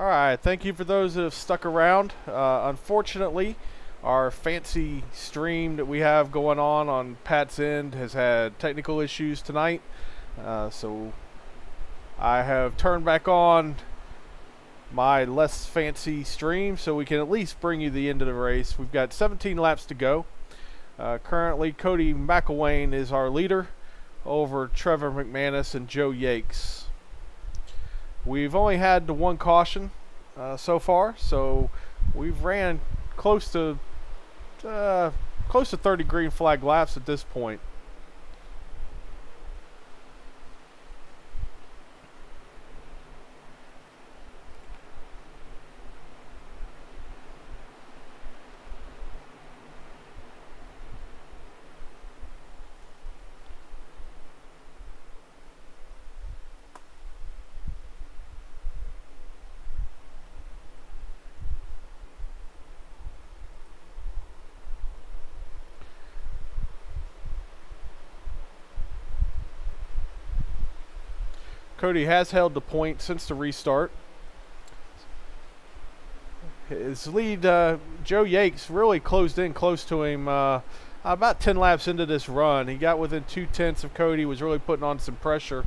All right, thank you for those that have stuck around. Unfortunately, our fancy stream that we have going on Pat's end has had technical issues tonight. So I have turned back on my less fancy stream so we can at least bring you the end of the race. We've got 17 laps to go. Currently, Cody McElwain is our leader over Trevor McManus and Joe Yakes. We've only had the one caution so far, so we've ran close to 30 green flag laps at this point. Cody has held the point since the restart. His lead, Joe Yakes, really closed in close to him about 10 laps into this run. He got within 2/10 of Cody, was really putting on some pressure.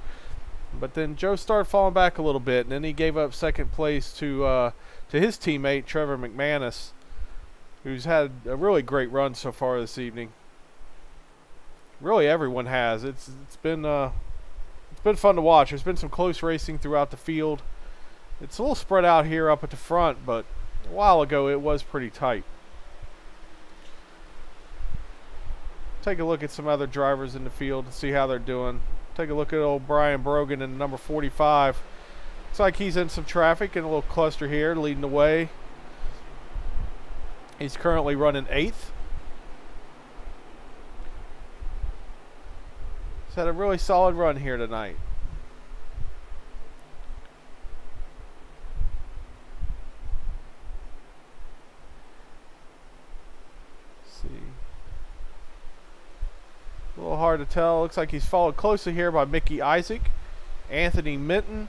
But then Joe started falling back a little bit, and then he gave up second place to his teammate, Trevor McManus, who's had a really great run so far this evening. Really, everyone has. It's been fun to watch. There's been some close racing throughout the field. It's a little spread out here up at the front, but a while ago it was pretty tight. Take a look at some other drivers in the field and see how they're doing. Take a look at old Brian Brogan in number 45. Looks like he's in some traffic in a little cluster here, leading the way. He's currently running 8th. He's had a really solid run here tonight. Let's see. A little hard to tell. Looks like he's followed closely here by Mickey Isaac, Anthony Minton,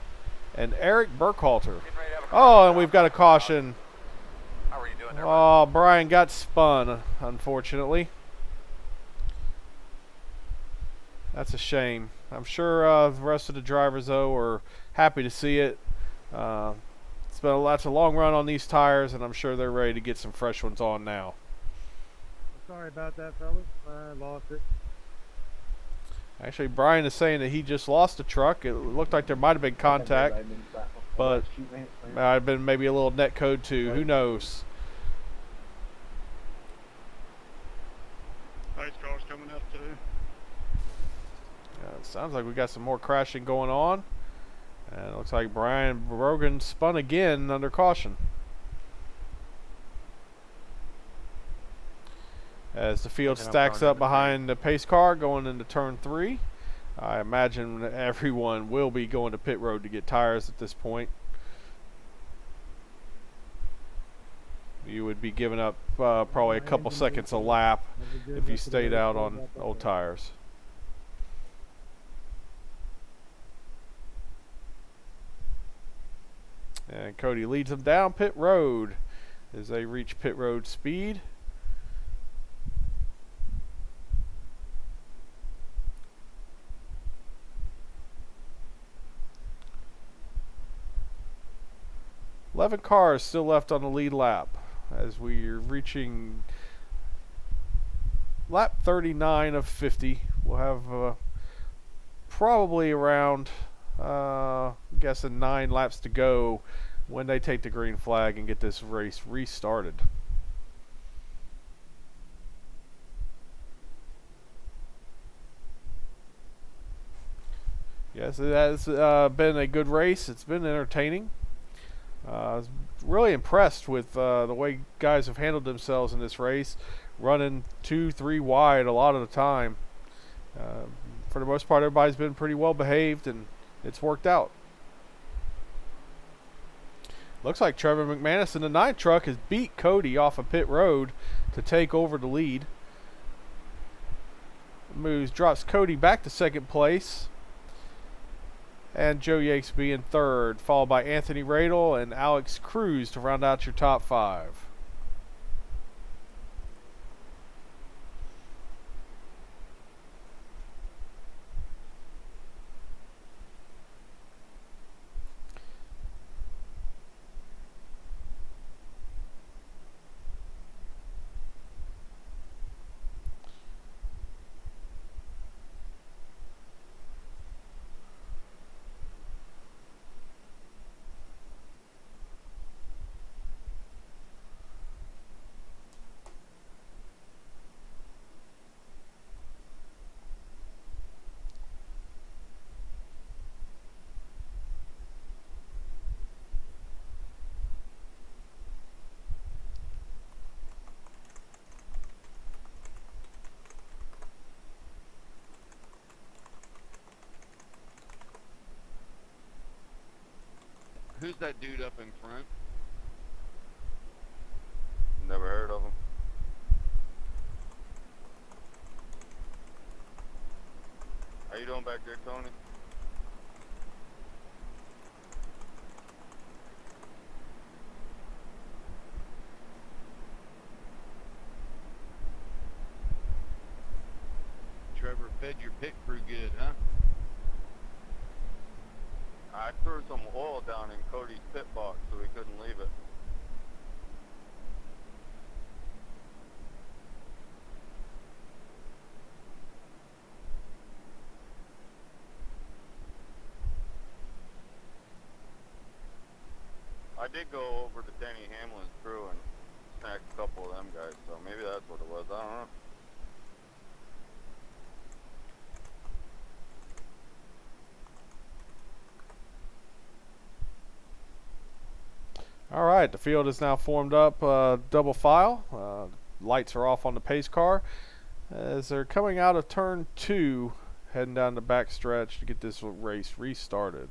and Eric Burkhalter. Oh, and we've got a caution. How are you doing there? Oh, Brian got spun, unfortunately. That's a shame. I'm sure the rest of the drivers, though, are happy to see it. It's been a long run on these tires, and I'm sure they're ready to get some fresh ones on now. Sorry about that, fellas. I lost it. Actually, Brian is saying that he just lost a truck. It looked like there might have been contact, but might have been maybe a little net code too. Who knows? Nice cars coming up too. It sounds like we got some more crashing going on. And it looks like Brian Brogan spun again under caution. As the field stacks up behind the pace car going into turn 3. I imagine everyone will be going to pit road to get tires at this point. You would be giving up probably a couple seconds a lap if you stayed out on old tires. And Cody leads them down pit road as they reach pit road speed. $11 cars still left on the lead lap as we're reaching lap 39 of 50. We'll have probably around I'm guessing 9 laps to go when they take the green flag and get this race restarted. Yes, it has been a good race. It's been entertaining. I was really impressed with the way guys have handled themselves in this race, running 2-3 wide a lot of the time. For the most part, everybody's been pretty well behaved, and it's worked out. Looks like Trevor McManus in the 9 truck has beat Cody off of pit road to take over the lead. Drops Cody back to second place. and Joe Yakes be in third, followed by Anthony Radel and Alex Cruz to round out your top 5. Who's that dude up in front? Never heard of him. How you doing back there, Tony? Trevor fed your pit crew good, huh? I threw some oil down in Cody's pit box so he couldn't leave it. I did go over to Denny Hamlin's crew and snagged a couple of them guys, so maybe that's what it was. I don't know. All right, the field is now formed up double file. Lights are off on the pace car as they're coming out of turn 2, heading down the back stretch to get this race restarted.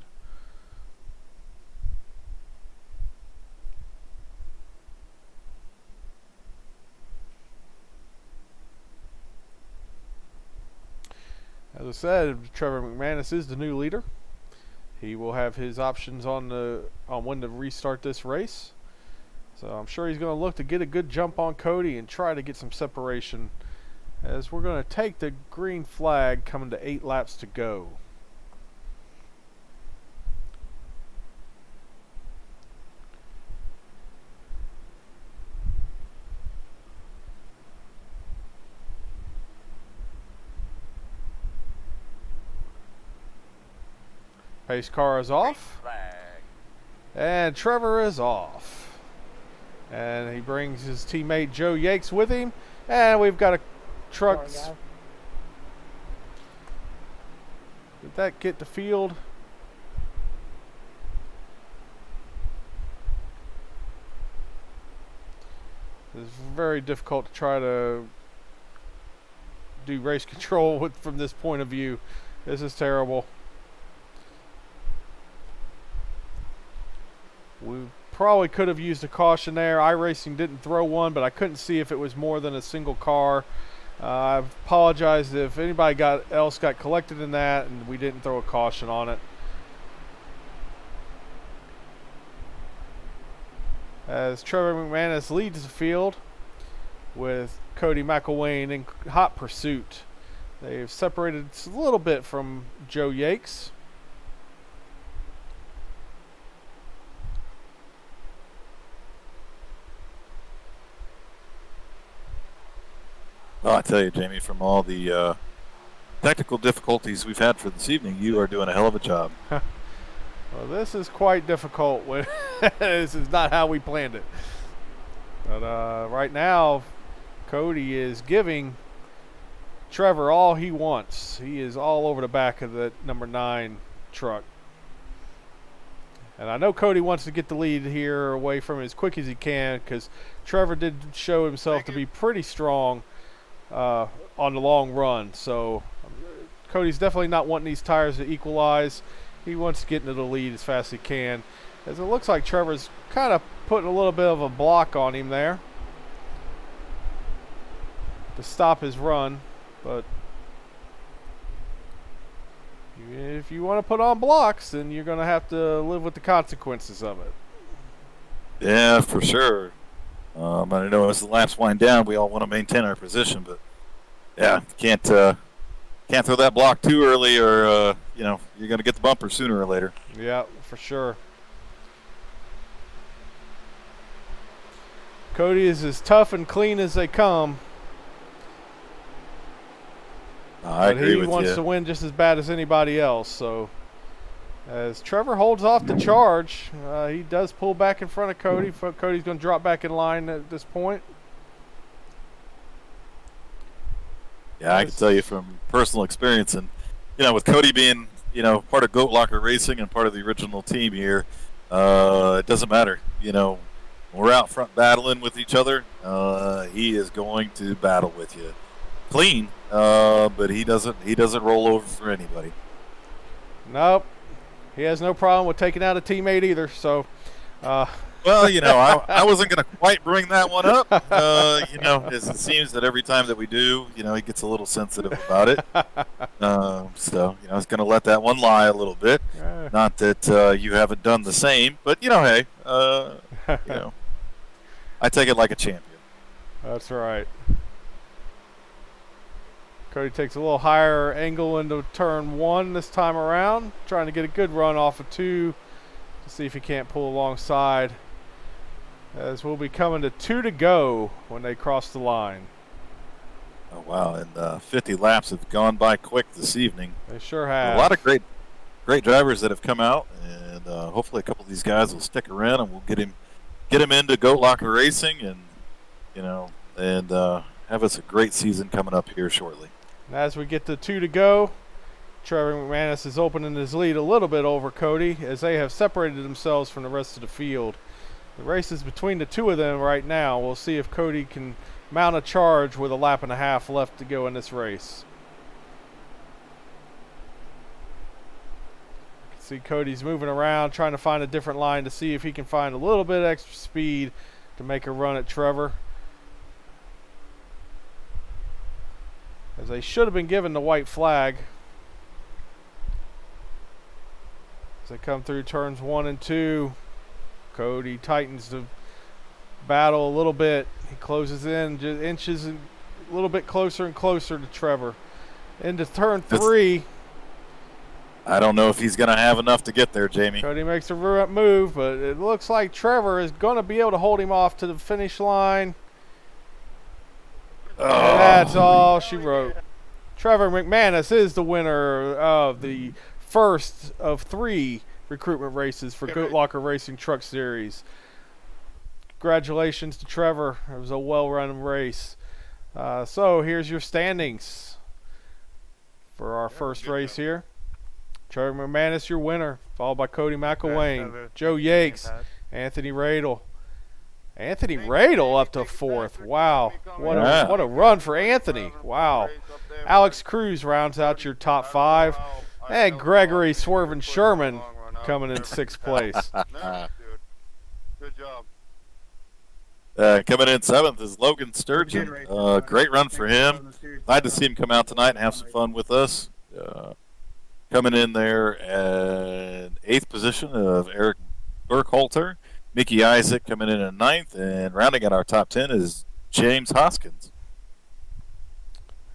As I said, Trevor McManus is the new leader. He will have his options on when to restart this race. So I'm sure he's going to look to get a good jump on Cody and try to get some separation, as we're going to take the green flag coming to 8 laps to go. Pace car is off. And Trevor is off. And he brings his teammate Joe Yakes with him. And we've got a truck. Did that get the field? It's very difficult to try to do race control from this point of view. This is terrible. We probably could have used a caution there. iRacing didn't throw one, but I couldn't see if it was more than a single car. I apologize if anybody else got collected in that and we didn't throw a caution on it. As Trevor McManus leads the field with Cody McElwain in hot pursuit. They've separated a little bit from Joe Yakes. Well, I tell you, Jamie, from all the technical difficulties we've had for this evening, you are doing a hell of a job. Well, this is quite difficult. When this is not how we planned it. But right now, Cody is giving Trevor all he wants. He is all over the back of the number 9 truck. And I know Cody wants to get the lead here away from it as quick as he can, because Trevor did show himself to be pretty strong on the long run. So Cody's definitely not wanting these tires to equalize. He wants to get into the lead as fast as he can, as it looks like Trevor's kind of putting a little bit of a block on him there to stop his run. But If you want to put on blocks, then you're going to have to live with the consequences of it. Yeah, for sure. I know as the laps wind down, we all want to maintain our position, but yeah, can't throw that block too early, or you're going to get the bumper sooner or later. Yeah, for sure. Cody is as tough and clean as they come. I agree with you. But he wants to win just as bad as anybody else. So as Trevor holds off the charge, he does pull back in front of Cody. Cody's going to drop back in line at this point. Yeah, I can tell you from personal experience, and with Cody being part of Goat Locker Racing and part of the original team here, it doesn't matter. We're out front battling with each other. He is going to battle with you, clean, but he doesn't roll over for anybody. Nope, he has no problem with taking out a teammate either. So, well, I wasn't going to quite bring that one up. As it seems that every time that we do, he gets a little sensitive about it. So, I was going to let that one lie a little bit. Not that you haven't done the same, but hey, I take it like a champion. That's right. Cody takes a little higher angle into turn 1 this time around, trying to get a good run off of 2 to see if he can't pull alongside. As we'll be coming to 2 to go when they cross the line. Oh, wow. And 50 laps have gone by quick this evening. They sure have. A lot of great drivers that have come out, and hopefully a couple of these guys will stick around, and we'll get him into Goat Locker Racing, and have us a great season coming up here shortly. And as we get to 2 to go, Trevor McManus is opening his lead a little bit over Cody as they have separated themselves from the rest of the field. The race is between the two of them right now. We'll see if Cody can mount a charge with a lap and a half left to go in this race. You can see Cody's moving around, trying to find a different line to see if he can find a little bit extra speed to make a run at Trevor. As they should have been given the white flag. As they come through turns 1 and 2, Cody tightens the battle a little bit. He closes in, just inches a little bit closer and closer to Trevor. Into turn 3. I don't know if he's going to have enough to get there, Jamie. Cody makes a move, but it looks like Trevor is going to be able to hold him off to the finish line. Oh. And that's all she wrote. Trevor McManus is the winner of the first of 3 recruitment races for Goat Locker Racing Truck Series. Congratulations to Trevor. It was a well-run race. So here's your standings for our first race here. Trevor McManus, your winner, followed by Cody McElwain, Joe Yakes, Anthony Radel. Anthony Radel up to 4th. Wow. What a run for Anthony. Wow. Alex Cruz rounds out your top 5. And Gregory Swervin Sherman coming in 6th place. Nice, dude. Good job. Coming in 7th is Logan Sturgeon. Great run for him. Glad to see him come out tonight and have some fun with us. Coming in there at 8th position of Eric Burkhalter. Mickey Isaac coming in at 9th, and rounding out our top 10 is James Hoskins.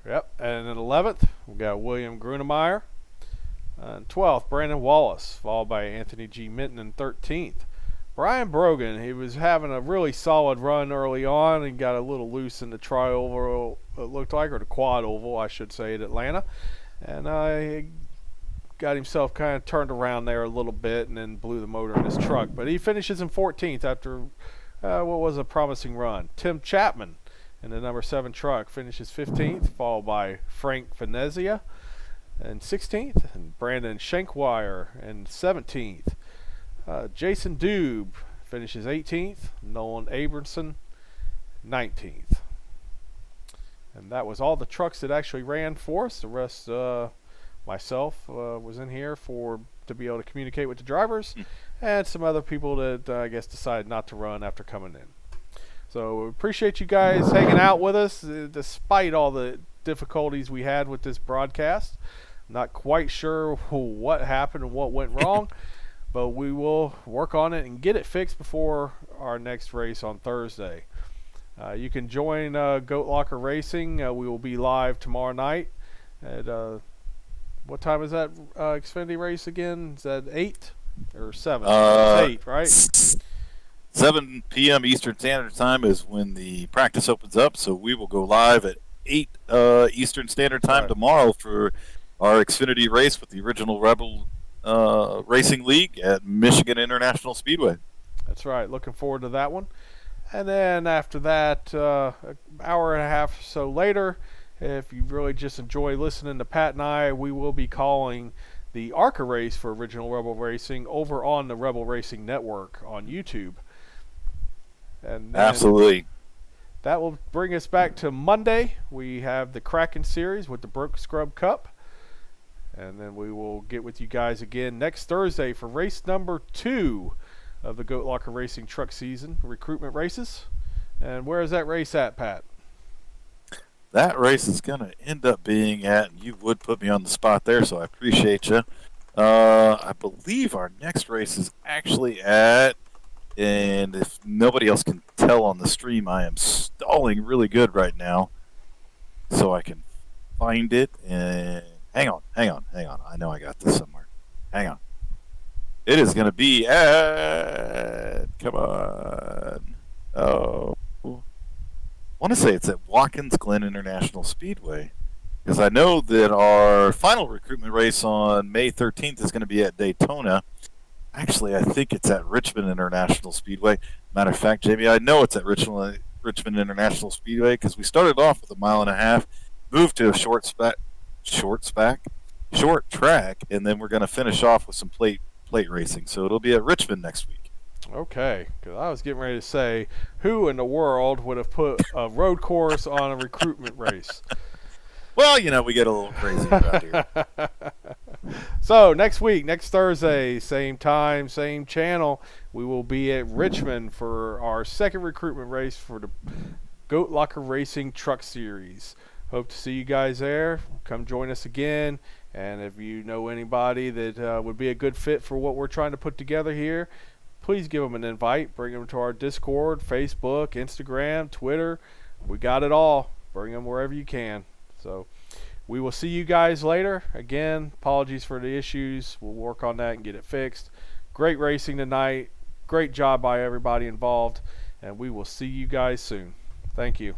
Yep, and at 11th, we got William Grunemeyer. 12th, Brandon Wallace, followed by Anthony G. Minton in 13th. Brian Brogan, he was having a really solid run early on and got a little loose in the tri-oval, it looked like, or the quad oval, I should say, at Atlanta. And he got himself kind of turned around there a little bit and then blew the motor in his truck. But he finishes in 14th after what was a promising run. Tim Chapman in the number 7 truck finishes 15th, followed by Frank Venezia in 16th, and Brandon Shankwire in 17th. Jason Dube finishes 18th, Nolan Abramson 19th. And that was all the trucks that actually ran for us. The rest, myself was in here to be able to communicate with the drivers, and some other people that I guess decided not to run after coming in. So we appreciate you guys hanging out with us despite all the difficulties we had with this broadcast. Not quite sure what happened and what went wrong, but we will work on it and get it fixed before our next race on Thursday. You can join Goat Locker Racing. We will be live tomorrow night at what time is that Xfinity race again? Is that 8 or 7? It's 8, right? 7 p.m. Eastern Standard Time is when the practice opens up, so we will go live at 8 Eastern Standard Time tomorrow for our Xfinity race with the original Rebel Racing League at Michigan International Speedway. That's right. Looking forward to that one. And then after that, an hour and a half or so later, if you really just enjoy listening to Pat and I, we will be calling the ARCA race for Original Rebel Racing over on the Rebel Racing Network on YouTube. And absolutely. That will bring us back to Monday. We have the Kraken Series with the Brook Scrub Cup. And then we will get with you guys again next Thursday for race number 2 of the Goat Locker Racing truck season, recruitment races. And where is that race at, Pat? That race is going to end up being at, and you would put me on the spot there, so I appreciate you. I believe our next race is actually at, and if nobody else can tell on the stream, I am stalling really good right now, so I can find it. And hang on. I know I got this somewhere. Hang on. It is going to be at, come on. Oh, I want to say it's at Watkins Glen International Speedway, because I know that our final recruitment race on May 13th is going to be at Daytona. Actually, I think it's at Richmond International Speedway. Matter of fact, Jamie, I know it's at Richmond International Speedway because we started off with a 1.5 miles, moved to a short track, and then we're going to finish off with some plate racing. So it'll be at Richmond next week. Okay, because I was getting ready to say, who in the world would have put a road course on a recruitment race? Well, we get a little crazy around here. So next week, next Thursday, same time, same channel, we will be at Richmond for our second recruitment race for the Goat Locker Racing Truck Series. Hope to see you guys there. Come join us again. And if you know anybody that would be a good fit for what we're trying to put together here, please give them an invite. Bring them to our Discord, Facebook, Instagram, Twitter. We got it all. Bring them wherever you can. So we will see you guys later. Again, apologies for the issues. We'll work on that and get it fixed. Great racing tonight. Great job by everybody involved. And we will see you guys soon. Thank you.